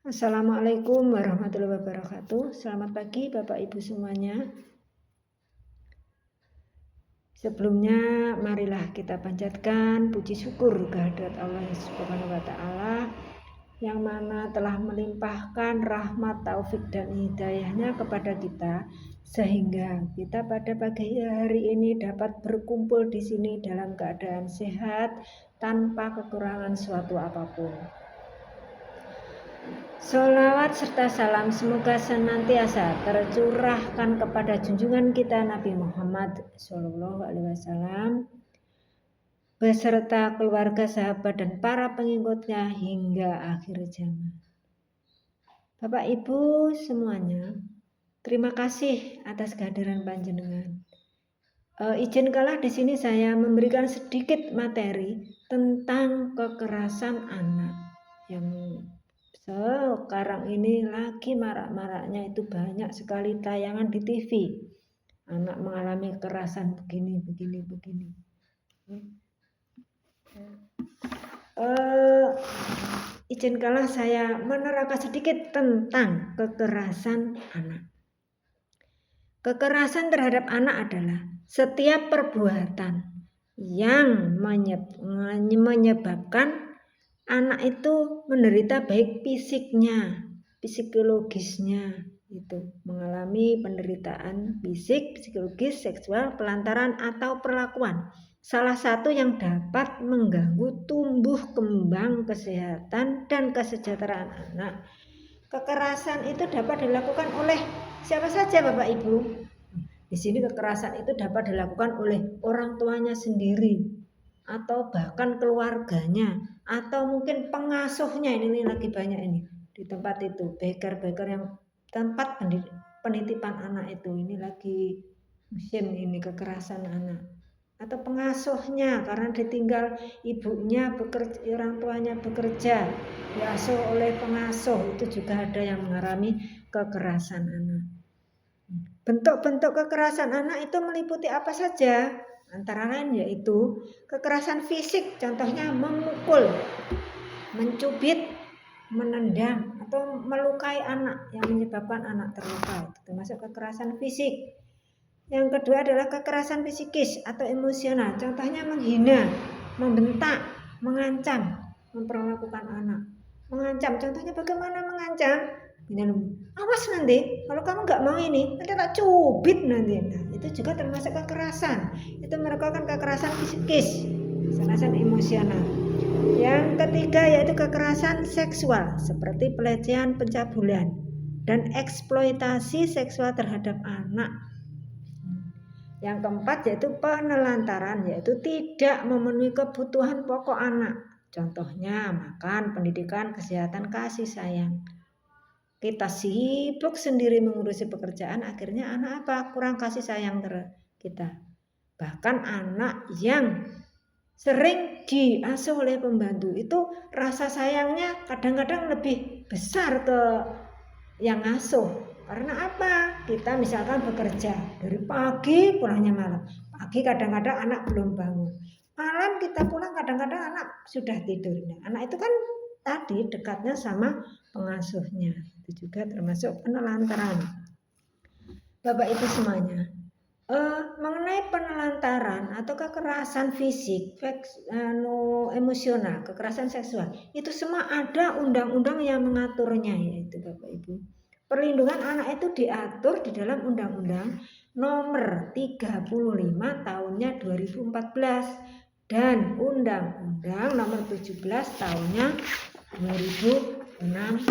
Assalamualaikum warahmatullahi wabarakatuh. Selamat pagi Bapak Ibu semuanya. Sebelumnya marilah kita panjatkan puji syukur kehadirat Allah Subhanahu wa taala yang mana telah melimpahkan rahmat, taufik dan hidayahnya kepada kita sehingga kita pada pagi hari ini dapat berkumpul di sini dalam keadaan sehat tanpa kekurangan suatu apapun. Sholawat serta salam semoga senantiasa tercurahkan kepada junjungan kita Nabi Muhammad SAW beserta keluarga, sahabat dan para pengikutnya hingga akhir zaman. Bapak Ibu semuanya, terima kasih atas kehadiran panjenengan. Izinkanlah di sini saya memberikan sedikit materi tentang kekerasan anak yang sekarang ini lagi marak-maraknya, itu banyak sekali tayangan di TV. Anak mengalami kekerasan begini. Izinkanlah saya menerangkan sedikit tentang kekerasan anak. Kekerasan terhadap anak adalah setiap perbuatan yang menyebabkan anak itu menderita baik fisiknya, psikologisnya, itu mengalami penderitaan fisik, psikologis, seksual, pelantaran atau perlakuan. Salah satu yang dapat mengganggu tumbuh kembang, kesehatan dan kesejahteraan anak. Kekerasan itu dapat dilakukan oleh siapa saja Bapak Ibu. Di sini kekerasan itu dapat dilakukan oleh orang tuanya sendiri, atau bahkan keluarganya, atau mungkin pengasuhnya. Ini lagi banyak ini di tempat itu, baker yang tempat penitipan anak itu, ini lagi musim ini kekerasan anak. Atau pengasuhnya karena ditinggal ibunya bekerja, orang tuanya bekerja, diasuh oleh pengasuh, itu juga ada yang mengalami kekerasan anak. Bentuk-bentuk kekerasan anak itu meliputi apa saja? Antara lain yaitu kekerasan fisik, contohnya memukul, mencubit, menendang atau melukai anak yang menyebabkan anak terluka, itu termasuk kekerasan fisik. Yang kedua adalah kekerasan psikis atau emosional, contohnya menghina, membentak, mengancam, memperlakukan anak. Mengancam, contohnya bagaimana mengancam? Awas nanti kalau kamu nggak mau ini, nanti tak cubit nanti. Nah, itu juga termasuk kekerasan. Itu merupakan kekerasan psikis, kekerasan emosional. Yang ketiga yaitu kekerasan seksual seperti pelecehan, pencabulan dan eksploitasi seksual terhadap anak. Yang keempat yaitu penelantaran, yaitu tidak memenuhi kebutuhan pokok anak. Contohnya makan, pendidikan, kesehatan, kasih sayang. Kita sibuk sendiri mengurusi pekerjaan, akhirnya anak apa? Kurang kasih sayang kita. Bahkan anak yang sering diasuh oleh pembantu itu rasa sayangnya kadang-kadang lebih besar ke yang asuh. Karena apa? Kita misalkan bekerja dari pagi pulangnya malam. Pagi kadang-kadang anak belum bangun. Malam kita pulang kadang-kadang anak sudah tidur. Nah, anak itu kan tadi dekatnya sama pengasuhnya. Itu juga termasuk penelantaran. Bapak Ibu semuanya, mengenai penelantaran atau kekerasan fisik, emosional, kekerasan seksual, itu semua ada undang-undang yang mengaturnya, yaitu Bapak Ibu. Perlindungan anak itu diatur di dalam Undang-Undang Nomor 35 tahunnya 2014 dan Undang-Undang Nomor 17 tahunnya 2016.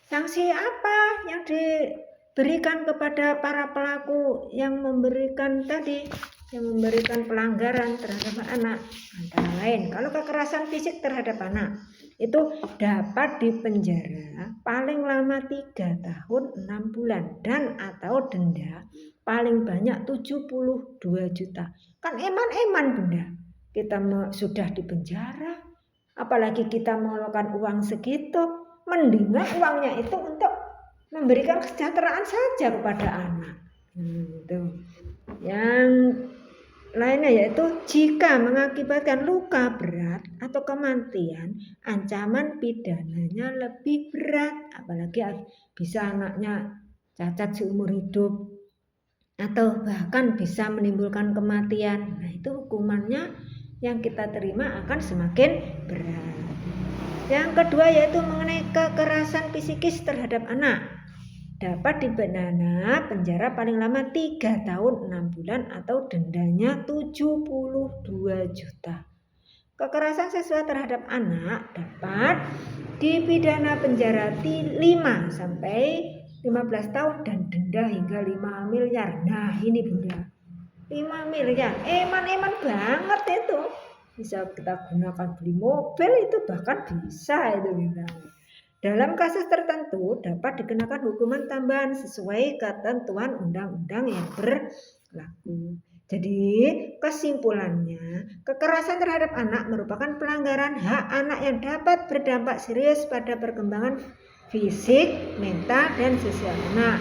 Sanksi apa yang diberikan kepada para pelaku yang memberikan pelanggaran terhadap anak? Antara lain, kalau kekerasan fisik terhadap anak itu dapat dipenjara paling lama 3 tahun 6 bulan dan atau denda paling banyak 72 juta. Kan eman-eman Bunda, kita sudah dipenjara, apalagi kita mengeluarkan uang segitu. Mendingan uangnya itu untuk memberikan kesejahteraan saja kepada anak. Yang lainnya yaitu jika mengakibatkan luka berat atau kematian, ancaman pidananya lebih berat, apalagi bisa anaknya cacat seumur hidup atau bahkan bisa menimbulkan kematian. Nah, itu hukumannya yang kita terima akan semakin berat. Yang kedua yaitu mengenai kekerasan psikis terhadap anak. Dapat dipidana penjara paling lama 3 tahun 6 bulan atau dendanya 72 juta. Kekerasan seksual terhadap anak dapat dipidana penjara 5 sampai 15 tahun dan denda hingga 5 miliar. Nah, ini Bunda. 5 miliar. Eman-eman banget itu. Bisa kita gunakan beli mobil itu, bahkan bisa itu kita. Dalam kasus tertentu dapat dikenakan hukuman tambahan sesuai ketentuan undang-undang yang berlaku. Jadi kesimpulannya, kekerasan terhadap anak merupakan pelanggaran hak anak yang dapat berdampak serius pada perkembangan fisik, mental, dan sosial anak.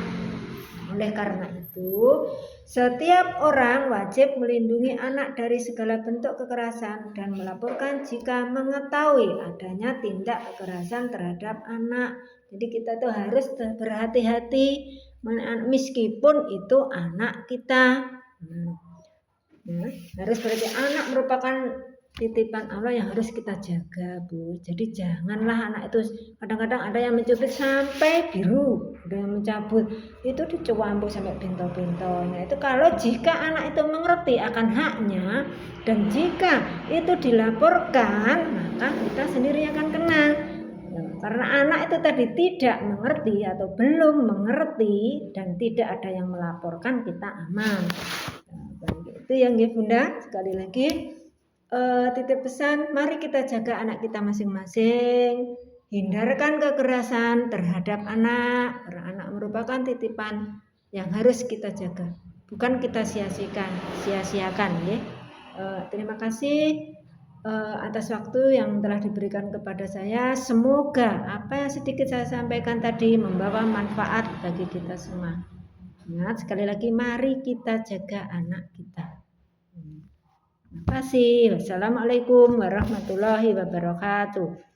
Oleh karena itu, setiap orang wajib melindungi anak dari segala bentuk kekerasan dan melaporkan jika mengetahui adanya tindak kekerasan terhadap anak. Jadi kita tuh harus berhati-hati meskipun itu anak kita. Harus berarti anak merupakan titipan Allah yang harus kita jaga, Bu. Jadi janganlah anak itu, kadang-kadang ada yang mencubit sampai biru, ada yang mencabut itu dicowambuk sampai bintang-bintangnya. Itu kalau jika anak itu mengerti akan haknya dan jika itu dilaporkan, maka kita sendiri akan kena. Karena anak itu tadi tidak mengerti atau belum mengerti dan tidak ada yang melaporkan, kita aman. Itu yang Bunda, sekali lagi titip pesan, mari kita jaga anak kita masing-masing, hindarkan kekerasan terhadap anak, karena anak merupakan titipan yang harus kita jaga, bukan kita sia-siakan ya. Terima kasih atas waktu yang telah diberikan kepada saya. Semoga apa yang sedikit saya sampaikan tadi membawa manfaat bagi kita semua. Ingat sekali lagi, mari kita jaga anak kita. Terima kasih. Wassalamualaikum warahmatullahi wabarakatuh.